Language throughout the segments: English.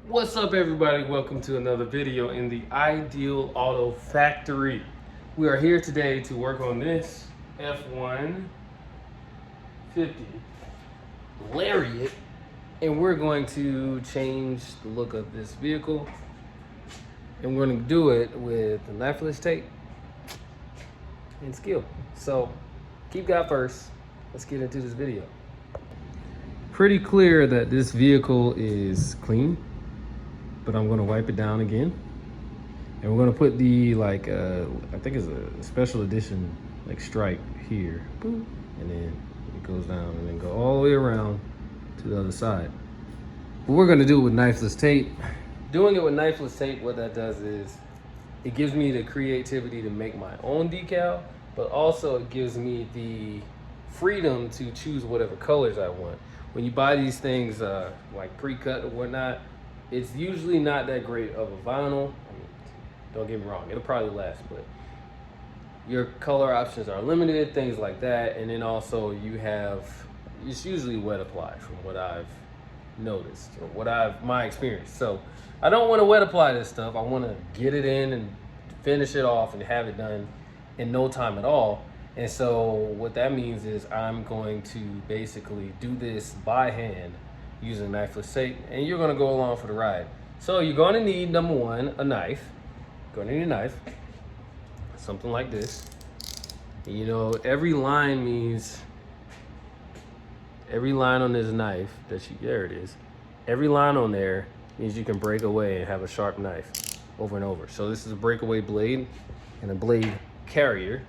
What's up, everybody? Welcome to another video in the Ideal Auto Factory. We are here today to work on this F150 Lariat, and we're going to change the look of this vehicle, and we're going to do it with the Knifeless tape and skill. So keep God first. Let's get into this video. Pretty clear that this vehicle is clean, but I'm gonna wipe it down again, and we're gonna put the I think it's a special edition stripe here, boop, and then it goes down and then go all the way around to the other side. But we're gonna do it with knifeless tape. Doing it with knifeless tape, what that does is it gives me the creativity to make my own decal, but also it gives me the freedom to choose whatever colors I want. When you buy these things like pre-cut or whatnot, it's usually not that great of a vinyl. I mean, don't get me wrong, it'll probably last, but your color options are limited, things like that. And then also it's usually wet apply from what I've noticed or my experience. So I don't want to wet apply this stuff. I want to get it in and finish it off and have it done in no time at all. And so what that means is I'm going to basically do this by hand using knifeless tape, and you're gonna go along for the ride. So you're gonna need, number one, a knife. You're gonna need a knife, something like this. You know, every line on this knife there it is. Every line on there means you can break away and have a sharp knife over and over. So this is a breakaway blade and a blade carrier.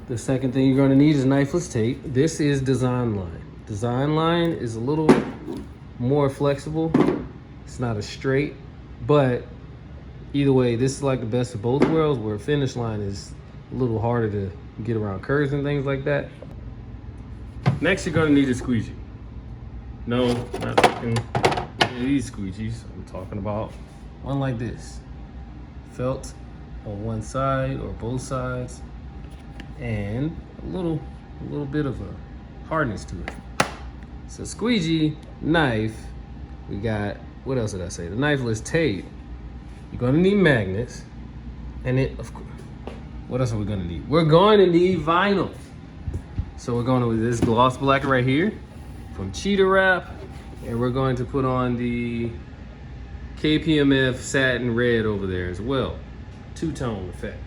The second thing you're gonna need is knifeless tape. This is design line. Design line is a little more flexible. It's not as straight, but either way, this is like the best of both worlds, where finish line is a little harder to get around curves and things like that. Next, you're gonna need a squeegee. No, not these squeegees. I'm talking about one like this. Felt on one side or both sides, and a little bit of a hardness to it. So squeegee, knife, we got, what else did I say? The knifeless tape. You're gonna need magnets, and of course, what else are we gonna need? We're going to need vinyl. So we're going with this gloss black right here from Cheetah Wrap, and we're going to put on the KPMF satin red over there as well. Two-tone effect.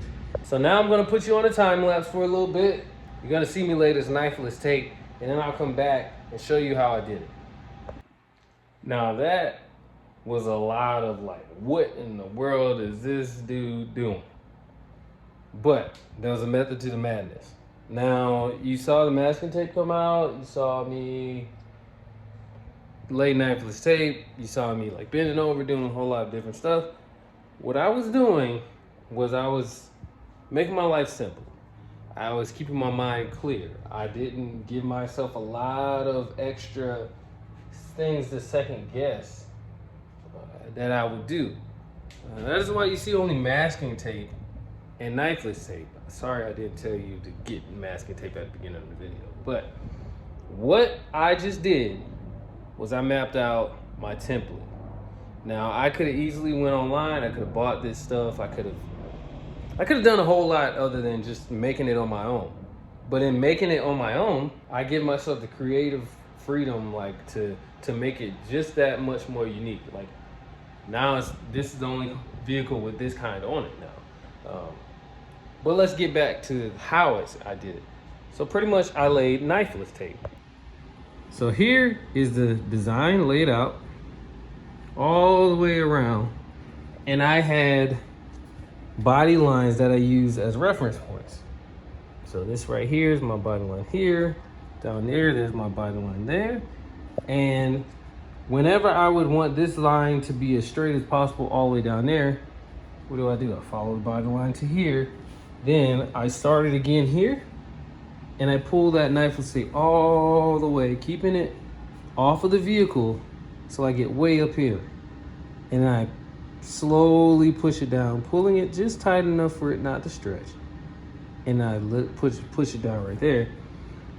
So now I'm gonna put you on a time lapse for a little bit. You're gonna see me lay this knifeless tape, and then I'll come back and show you how I did it. Now that was a lot of what in the world is this dude doing? But there was a method to the madness. Now, you saw the masking tape come out, you saw me lay knifeless tape, you saw me bending over, doing a whole lot of different stuff. What I was doing was I was making my life simple. I was keeping my mind clear. I didn't give myself a lot of extra things to second guess that I would do. That is why you see only masking tape and knifeless tape. Sorry I didn't tell you to get masking tape at the beginning of the video. But what I just did was I mapped out my template. Now I could have easily went online. I could have bought this stuff. I could have done a whole lot other than just making it on my own. But in making it on my own, I give myself the creative freedom to make it just that much more unique. Now this is the only vehicle with this kind on it now. But let's get back to how I did it. So pretty much I laid knifeless tape. So here is the design laid out all the way around, and I had body lines that I use as reference points. So this right here is my body line here. Down there's my body line there. And whenever I would want this line to be as straight as possible all the way down there, what do? I follow the body line to here. Then I started again here, and I pull that knifeless tape all the way, keeping it off of the vehicle so I get way up here. And I slowly push it down, pulling it just tight enough for it not to stretch. And I push it down right there.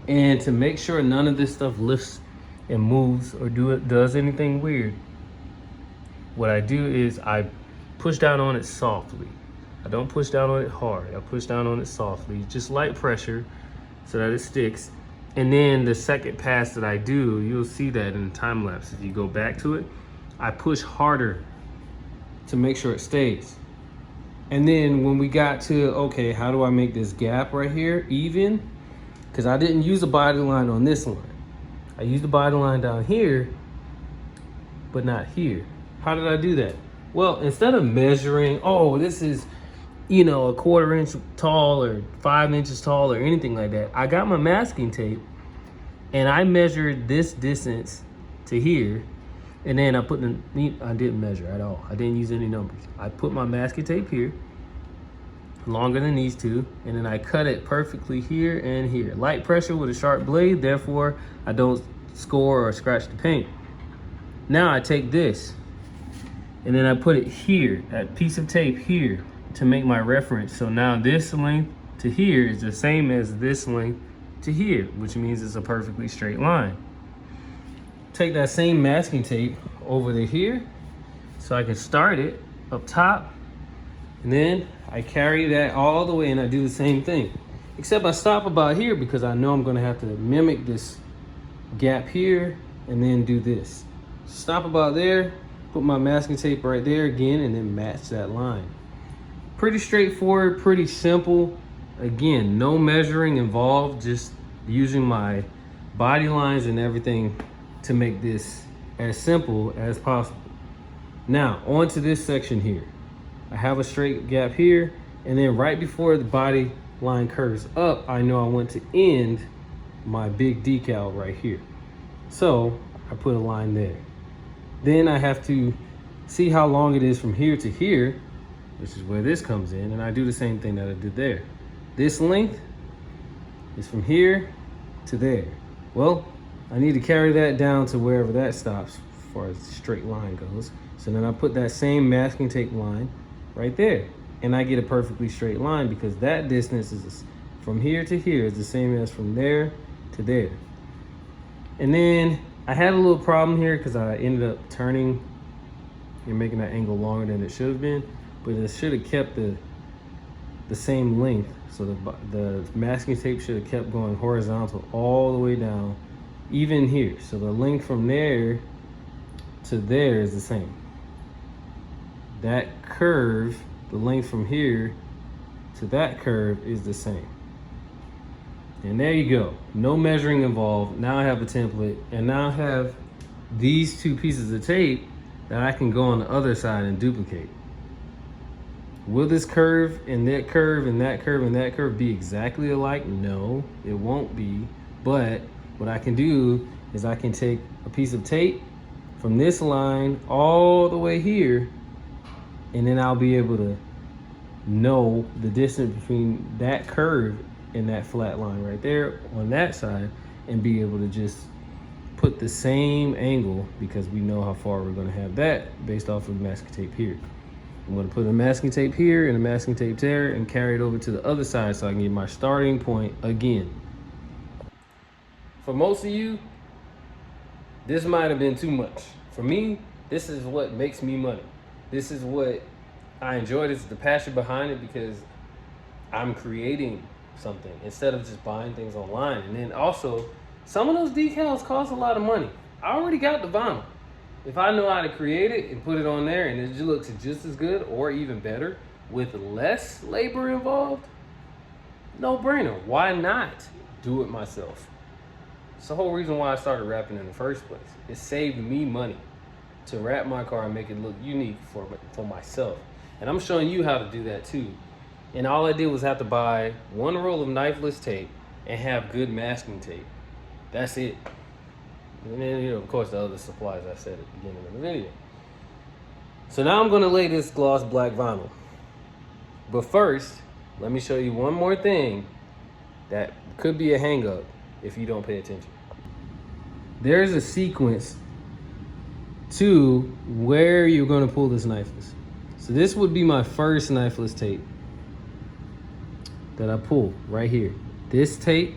And to make sure none of this stuff lifts and moves or does anything weird, what I do is I push down on it softly. I don't push down on it hard. I push down on it softly, just light pressure so that it sticks. And then the second pass that I do, you'll see that in the time lapse. If you go back to it, I push harder to make sure it stays. And then when we got to, okay, how do I make this gap right here even? Because I didn't use a body line on this line. I used the body line down here, but not here. How did I do that? Well, instead of measuring, oh, this is, you know, a 1/4 inch tall or 5 inches tall or anything like that, I got my masking tape and I measured this distance to here. And then I didn't measure at all. I didn't use any numbers. I put my masking tape here, longer than these two, and then I cut it perfectly here and here. Light pressure with a sharp blade, therefore I don't score or scratch the paint. Now I take this, and then I put it here, that piece of tape here, to make my reference. So now this length to here is the same as this length to here, which means it's a perfectly straight line. Take that same masking tape over to here so I can start it up top, and then I carry that all the way and I do the same thing, except I stop about here because I know I'm gonna have to mimic this gap here and then do this. Stop about there, put my masking tape right there again, and then match that line. Pretty straightforward, pretty simple. Again, no measuring involved, just using my body lines and everything to make this as simple as possible. Now, on to this section here. I have a straight gap here, and then right before the body line curves up, I know I want to end my big decal right here. So I put a line there. Then I have to see how long it is from here to here, which is where this comes in, and I do the same thing that I did there. This length is from here to there. Well, I need to carry that down to wherever that stops as far as the straight line goes. So then I put that same masking tape line right there, and I get a perfectly straight line because that distance is from here to here is the same as from there to there. And then I had a little problem here because I ended up turning and making that angle longer than it should have been, but it should have kept the same length. So the masking tape should have kept going horizontal all the way down, even here. So the length from there to there is the same. That curve, the length from here to that curve is the same. And there you go. No measuring involved. Now I have a template, and now I have these two pieces of tape that I can go on the other side and duplicate. Will this curve and that curve and that curve and that curve be exactly alike? No, it won't be. But what I can do is I can take a piece of tape from this line all the way here, and then I'll be able to know the distance between that curve and that flat line right there on that side, and be able to just put the same angle because we know how far we're going to have that based off of the masking tape here. I'm going to put a masking tape here and a masking tape there and carry it over to the other side so I can get my starting point again. For most of you, this might have been too much. For me, this is what makes me money. This is what I enjoy. This is the passion behind it because I'm creating something instead of just buying things online. And then also, some of those decals cost a lot of money. I already got the vinyl. If I know how to create it and put it on there and it just looks just as good or even better with less labor involved, no brainer. Why not do it myself? It's the whole reason why I started wrapping in the first place. It saved me money to wrap my car and make it look unique for myself. And I'm showing you how to do that too. And all I did was have to buy one roll of Knifeless tape and have good masking tape. That's it. And then, of course, the other supplies I said at the beginning of the video. So now I'm going to lay this gloss black vinyl. But first, let me show you one more thing that could be a hang up if you don't pay attention. There's a sequence to where you're going to pull this Knifeless. So this would be my first Knifeless tape that I pull right here. This tape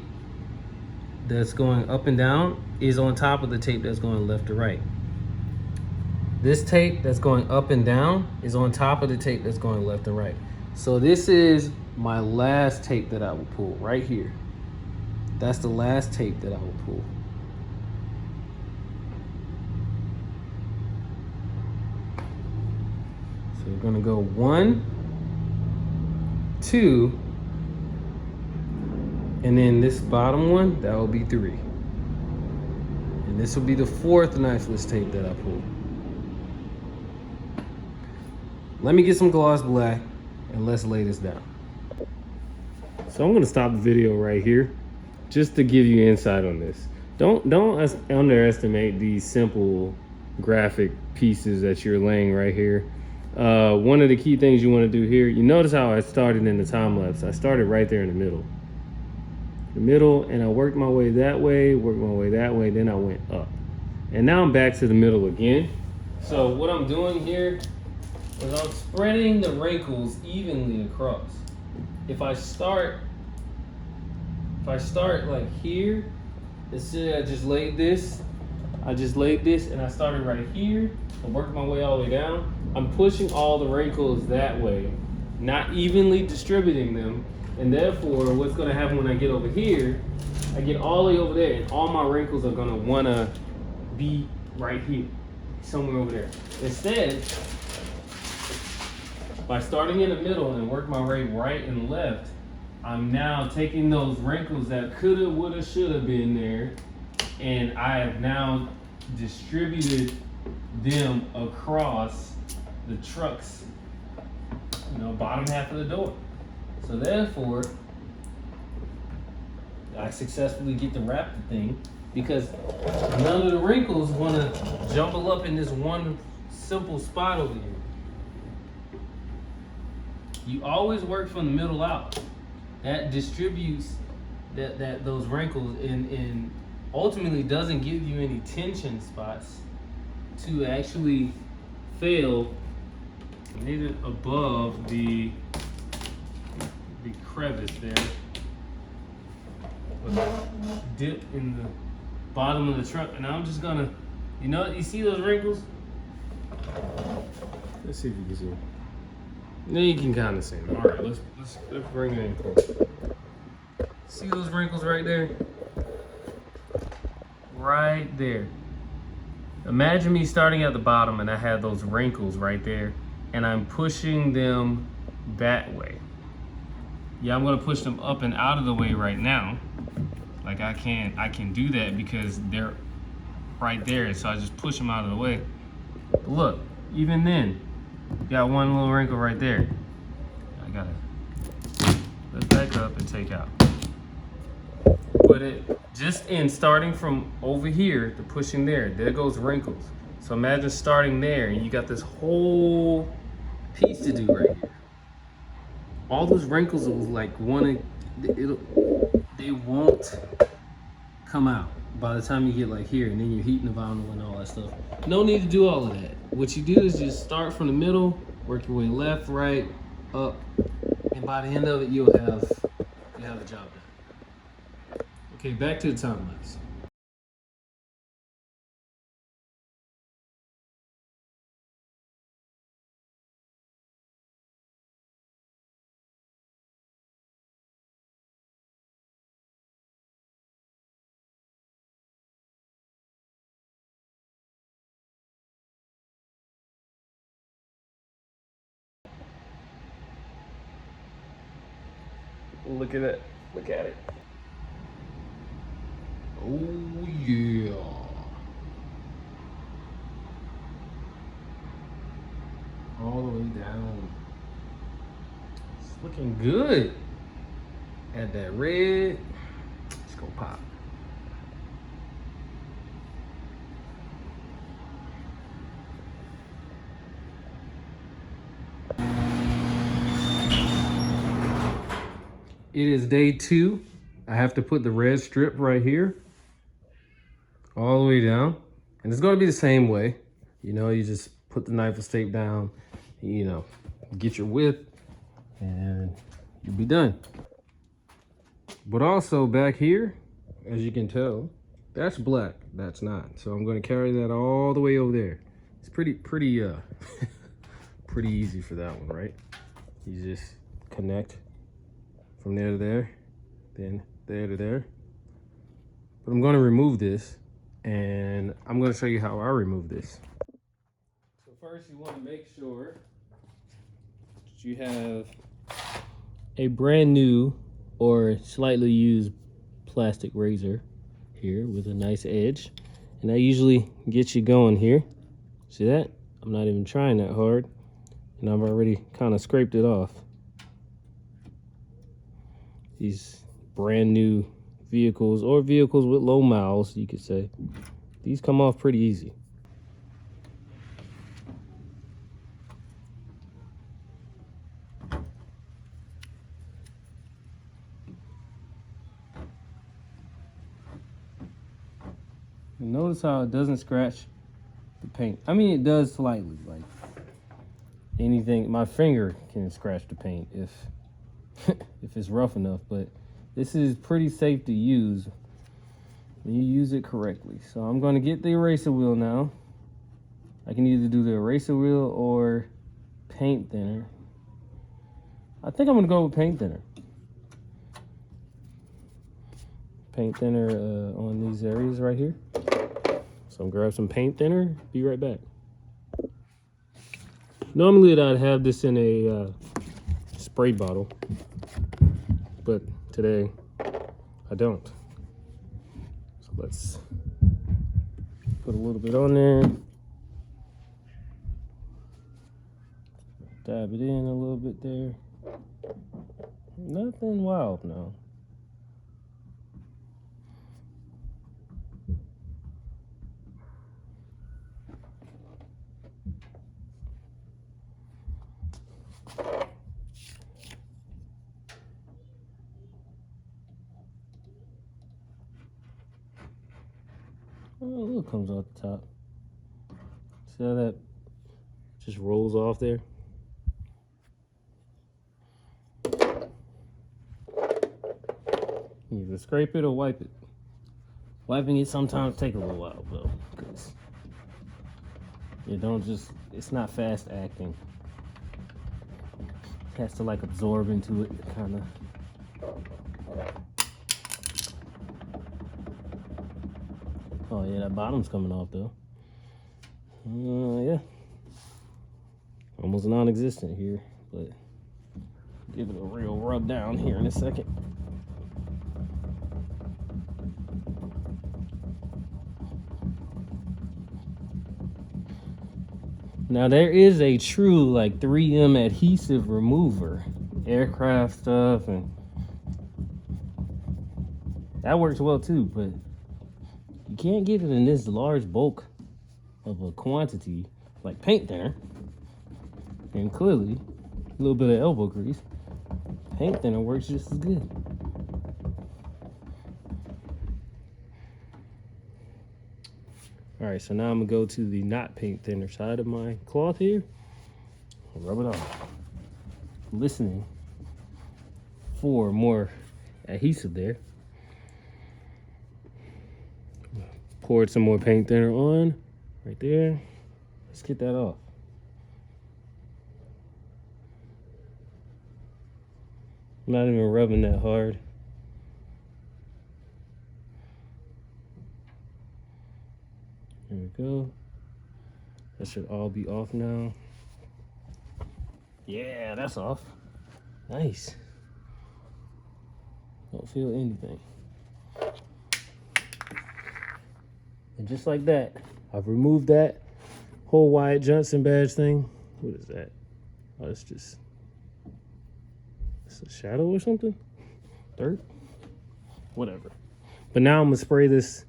that's going up and down is on top of the tape that's going left to right. This tape that's going up and down is on top of the tape that's going left and right. So this is my last tape that I will pull right here. That's the last tape that I will pull. So we're gonna go 1, 2, and then this bottom one, that will be 3. And this will be the 4th knifeless tape that I pull. Let me get some gloss black and let's lay this down. So I'm gonna stop the video right here just to give you insight on this. Don't underestimate these simple graphic pieces that you're laying right here. One of the key things you want to do here, you notice how I started in the time lapse. I started right there in the middle. And I worked my way that way, then I went up. And now I'm back to the middle again. So what I'm doing here is I'm spreading the wrinkles evenly across. If I start like here, let's say I just laid this and I started right here, I worked my way all the way down. I'm pushing all the wrinkles that way, not evenly distributing them. And therefore, what's gonna happen when I get over here, I get all the way over there and all my wrinkles are gonna wanna be right here, somewhere over there. Instead, by starting in the middle and work my way right and left, I'm now taking those wrinkles that coulda, woulda, shoulda been there, and I have now distributed them across the truck's, bottom half of the door. So therefore, I successfully get to wrap the thing because none of the wrinkles want to jumble up in this one simple spot over here. You always work from the middle out. That distributes those wrinkles and ultimately doesn't give you any tension spots to actually fail. Made it above the crevice there. Dip in the bottom of the truck, and I'm just gonna, you see those wrinkles? Let's see if you can see them. Now you can kind of see them. All right, let's bring it in close. See those wrinkles right there? Right there. Imagine me starting at the bottom and I had those wrinkles right there, and I'm pushing them that way. Yeah, I'm gonna push them up and out of the way right now. Like I can do that because they're right there, so I just push them out of the way. But look, even then, got one little wrinkle right there. I gotta lift back up and take out. But just in starting from over here to pushing there goes wrinkles. So imagine starting there and you got this whole piece to do right here. All those wrinkles will they won't come out by the time you get like here, and then you're heating the vinyl and all that stuff. No need to do all of that. What you do is just start from the middle, work your way left, right, up, and by the end of it, you'll have the job done. Okay, back to the time lapse. Look at it. Look at it. Oh yeah. All the way down. It's looking good. Add that red. It's gonna pop. It is day 2. I have to put the red strip right here, all the way down. And it's gonna be the same way. You just put the Knifeless tape down, get your width, and you'll be done. But also back here, as you can tell, that's black, that's not. So I'm gonna carry that all the way over there. It's pretty pretty easy for that one, right? You just connect from there to there, then there to there. But I'm going to remove this, and I'm going to show you how I remove this. So first, you want to make sure that you have a brand new or slightly used plastic razor here with a nice edge, and that usually gets you going here. See that? I'm not even trying that hard, and I've already kind of scraped it off. These brand new vehicles, or vehicles with low miles, you could say, these come off pretty easy. And notice how it doesn't scratch the paint. I mean, it does slightly, like anything. My finger can scratch the paint if if it's rough enough, but this is pretty safe to use when you use it correctly. So I'm going to get the eraser wheel now. I can either do the eraser wheel or paint thinner. I think I'm going to go with paint thinner. Paint thinner on these areas right here. So I'm gonna grab some paint thinner, be right back. Normally I'd have this in a spray bottle, but today I don't. So let's put a little bit on there. Dab it in a little bit there. Nothing wild now. Oh, look, comes off the top. See how that just rolls off there? Either scrape it or wipe it. Wiping it sometimes take a little while though, because you don't just, it's not fast acting. It has to like absorb into it, kind of. Oh yeah, that bottom's coming off though. Yeah. Almost non-existent here, but give it a real rub down here in a second. Now there is a true like 3M adhesive remover, aircraft stuff, and that works well too, but you can't get it in this large bulk of a quantity like paint thinner. And clearly, a little bit of elbow grease, paint thinner works just as good. All right, so now I'm gonna go to the not paint thinner side of my cloth here and rub it off. Listening for more adhesive there. Poured some more paint thinner on right there. Let's get that off. I'm not even rubbing that hard. There we go. That should all be off now. Yeah, that's off. Nice. Don't feel anything. And just like that, I've removed that whole Wyatt Johnson badge thing. What is that? Oh, it's just, it's a shadow or something? Dirt? Whatever. But now I'm gonna spray this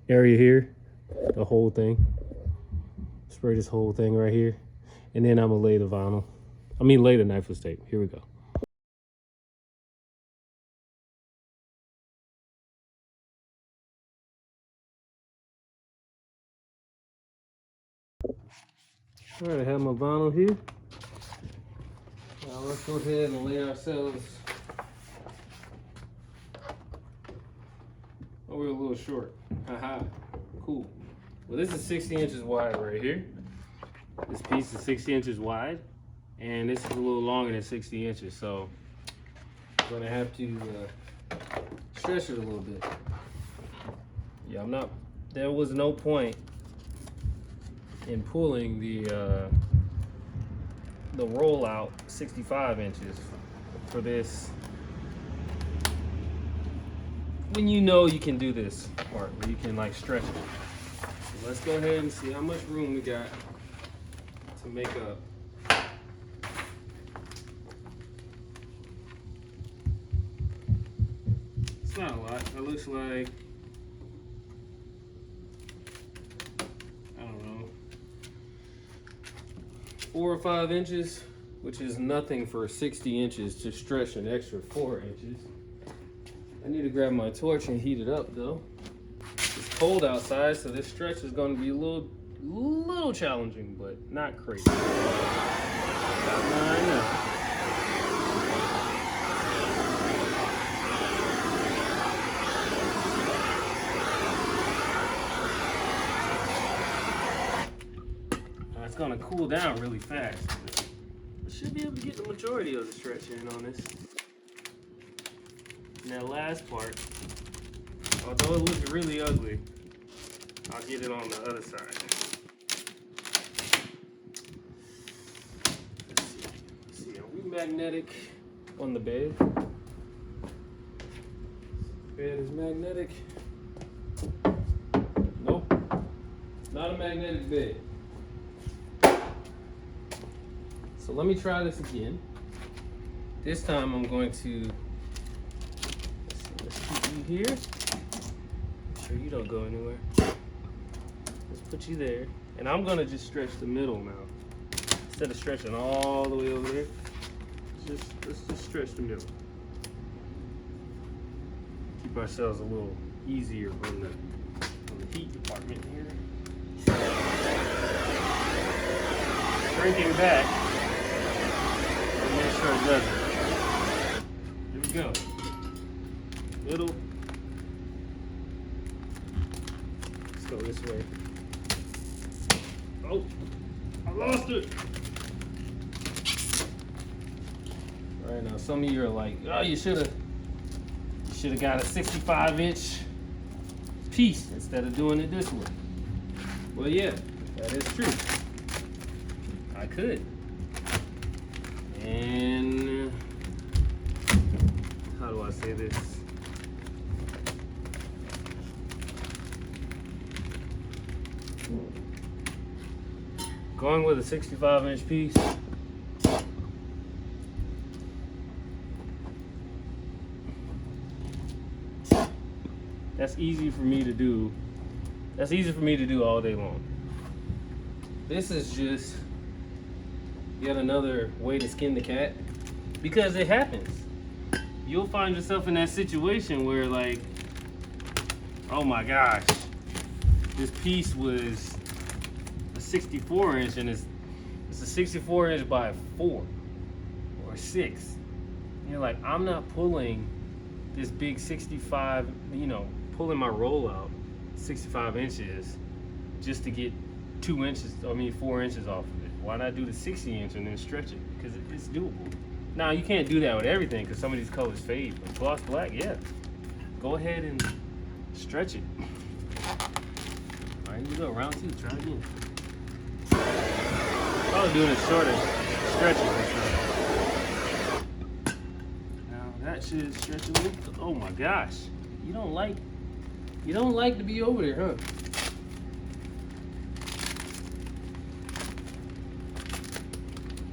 area here, the whole thing. Spray this whole thing right here. And then I'm gonna lay the vinyl. Lay the Knifeless tape. Here we go. All right, I have my vinyl here. Now let's go ahead and lay ourselves. Oh, we're a little short. Haha, cool. Well, this is 60 inches wide right here. This piece is 60 inches wide, and this is a little longer than 60 inches, so I'm gonna have to stretch it a little bit. Yeah, there was no point in pulling the rollout 65 inches for this when you know you can do this part where you can like stretch it. So let's go ahead and see how much room we got to make up. It's not a lot. It looks like, I don't know, 4 or 5 inches, which is nothing for 60 inches to stretch an extra 4 inches. I need to grab my torch and heat it up though. It's cold outside, so this stretch is going to be a little challenging, but not crazy. Got mine up. It's going to cool down really fast. I should be able to get the majority of the stretch in on this. And that last part, although it looks really ugly, I'll get it on the other side. Let's see, are we magnetic on the bed? Bed is magnetic. Nope, not a magnetic bed. So let me try this again. This time I'm going to, let's keep you here. Make sure you don't go anywhere. Let's put you there. And I'm gonna just stretch the middle now. Instead of stretching all the way over there, let's just stretch the middle. Keep ourselves a little easier on the heat department here. Shrinking back. Make sure it doesn't. Here we go. Middle. Let's go this way. Oh, I lost it. All right, now some of you are like, oh, you should have got a 65-inch piece instead of doing it this way. Well, yeah, that is true. I could. And how do I say this? Going with a 65-inch piece. That's easy for me to do. That's easy for me to do all day long. This is just yet another way to skin the cat, because it happens. You'll find yourself in that situation where, like, oh my gosh, this piece was a 64-inch and it's a 64-inch by 4 or 6. And you're like, I'm not pulling this big 65, pulling my roll out 65 inches just to get 4 inches off of it. Why not do the 60-inch and then stretch it? Because it's doable. Now, you can't do that with everything because some of these colors fade. But gloss black, yeah. Go ahead and stretch it. All right, here we go. Round 2. Try again. Probably doing it shorter. Stretching this time. Now, that should stretch a little. Oh my gosh. You don't like to be over there, huh?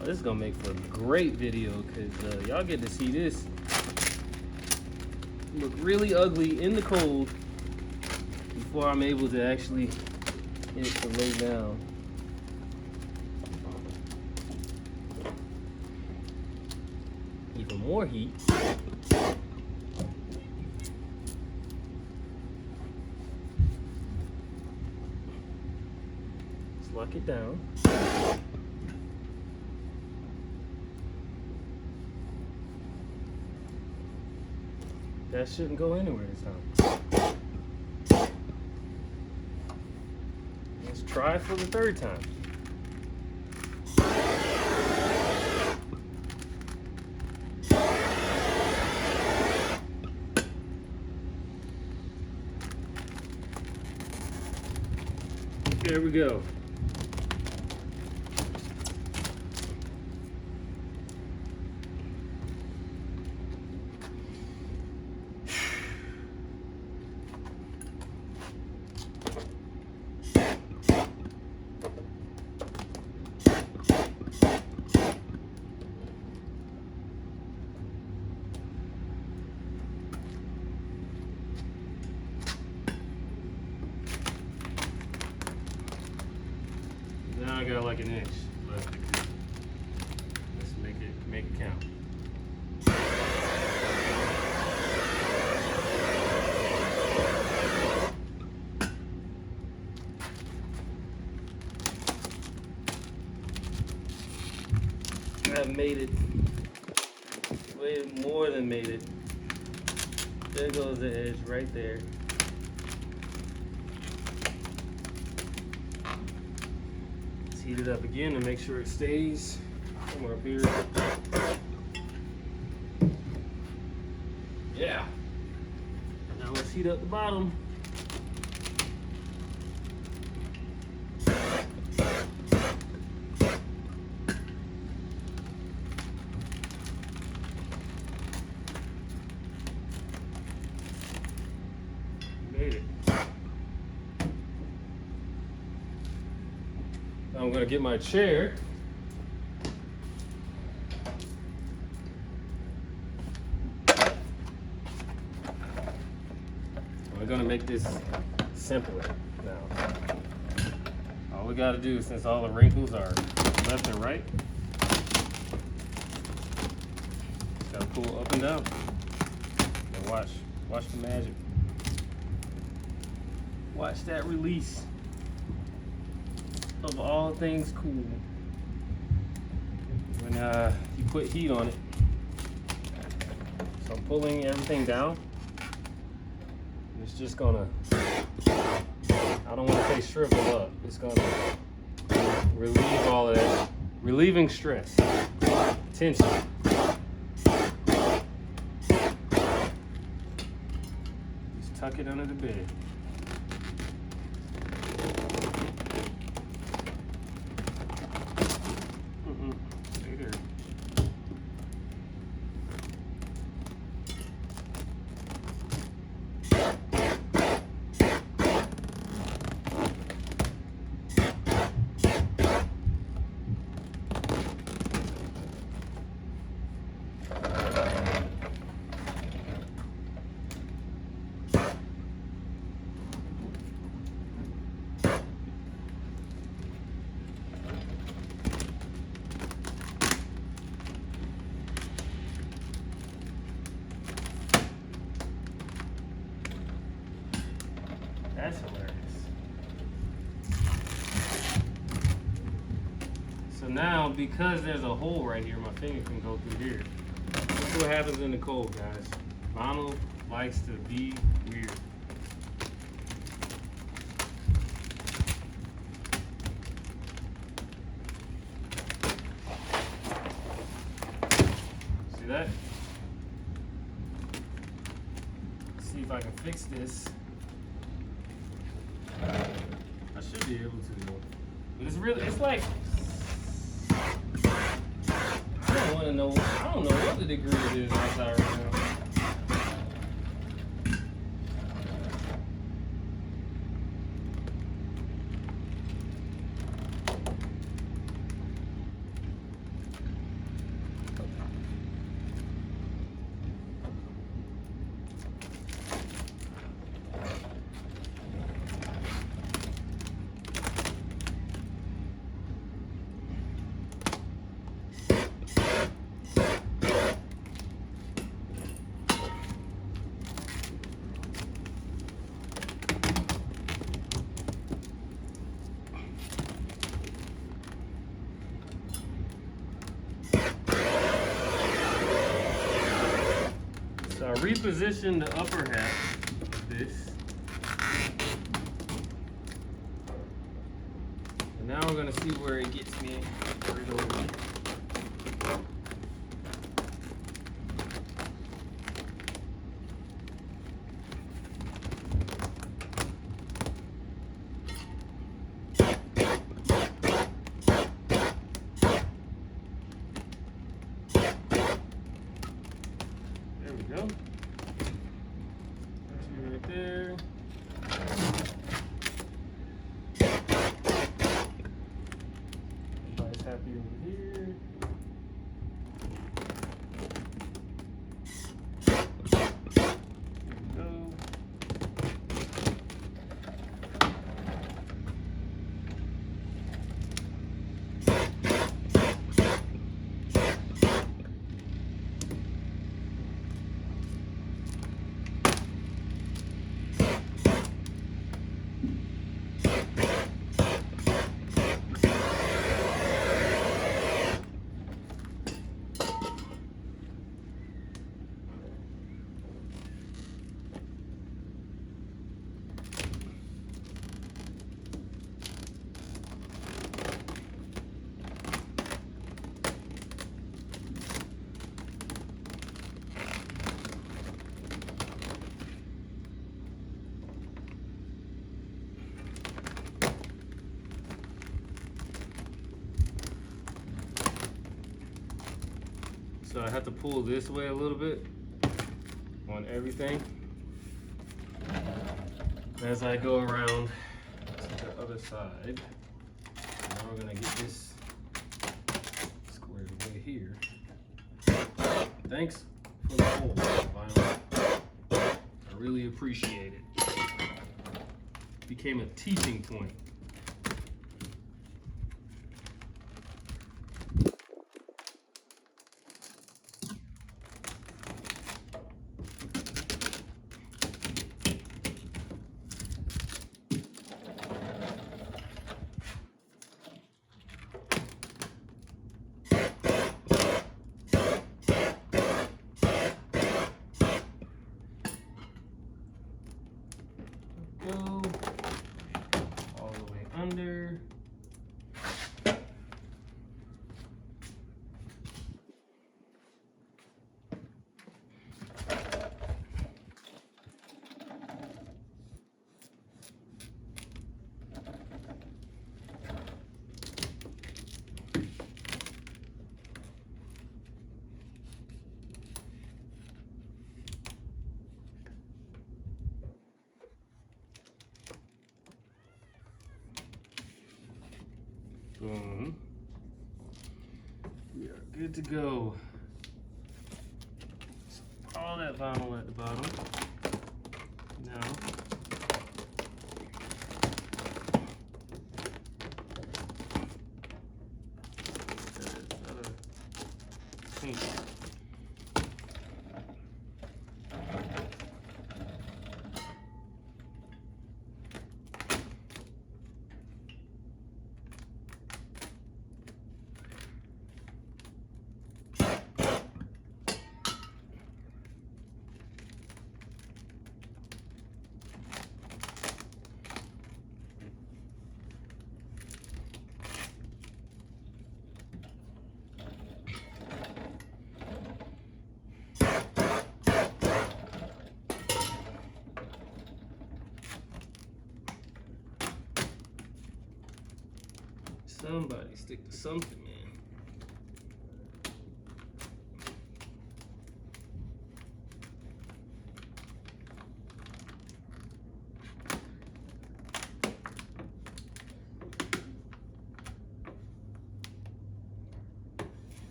This is gonna make for a great video because y'all get to see this look really ugly in the cold before I'm able to actually get it to lay down. Even more heat. Let's lock it down. That shouldn't go anywhere this time. Let's try it for the 3rd time. There we go. Now I got like an inch left to cut. Let's make it count. I've made it. Way more than made it. There goes the edge right there. Heat it up again to make sure it stays somewhere up here. Yeah. Now let's heat up the bottom. Made it. I'm gonna get my chair. We're gonna make this simpler now. All we gotta do, since all the wrinkles are left and right, gotta pull up and down. And watch the magic. Watch that release of all things cool when you put heat on it. So I'm pulling everything down. It's just gonna, I don't want to say shrivel up. It's gonna relieve all of that, relieving stress, tension. Just tuck it under the bed. That's hilarious. So now, because there's a hole right here, my finger can go through here. That's what happens in the cold, guys. Vinyl likes to be weird. See that? Let's see if I can fix this. I should be able to, but it's really, it's like, I don't know what the degree it is outside right now. So I repositioned the upper half of this. And now we're gonna see where it gets me right over here. we go. Two right there. Everybody's happy over here. So I have to pull this way a little bit on everything as I go around to the other side. Now we're gonna get this squared away here. Thanks for the pull, vinyl. I really appreciate it. Became a teaching point. Go all the way under. Boom. We are good to go. So all that vinyl at the bottom. Now, paint. Somebody stick to something, man.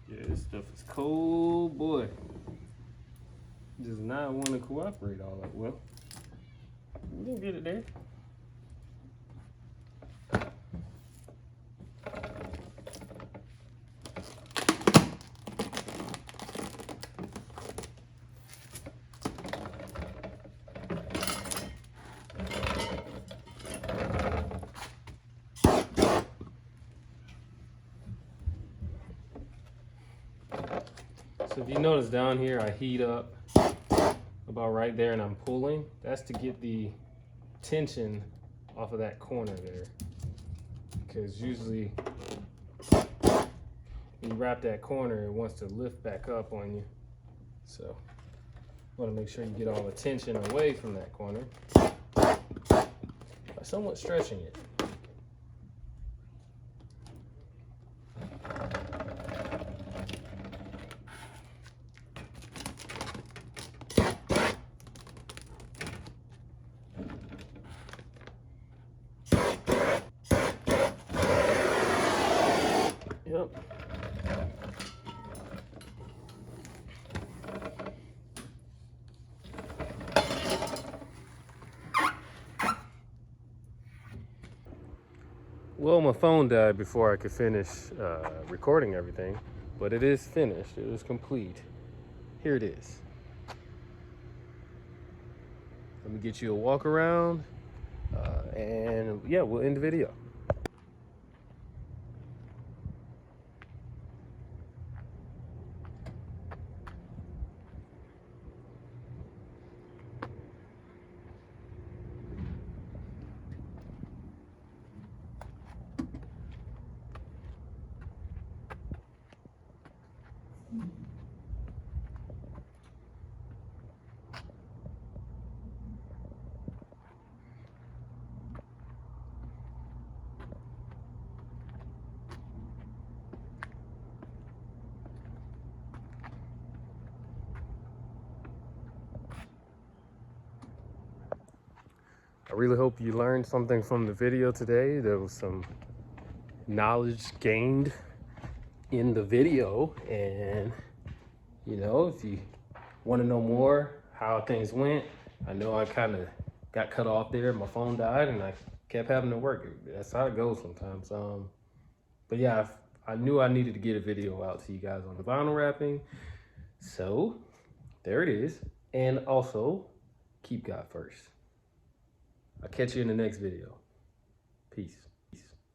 Yeah, this stuff is cold, boy. Does not want to cooperate all that well. We can get it there. So if you notice down here, I heat up about right there and I'm pulling. That's to get the tension off of that corner there. Because usually when you wrap that corner, it wants to lift back up on you. So you want to make sure you get all the tension away from that corner by somewhat stretching it. Yep. Well, my phone died before I could finish recording everything, but it is finished. It is complete. Here it is. Let me get you a walk around, and yeah, we'll end the video. I really hope you learned something from the video today. There was some knowledge gained in the video, and you know, if you want to know more how things went, I know I kind of got cut off there. My phone died and I kept having to work. That's how it goes sometimes. But yeah, I knew I needed to get a video out to you guys on the vinyl wrapping. So there it is. And also, keep God first. I'll catch you in the next video. Peace.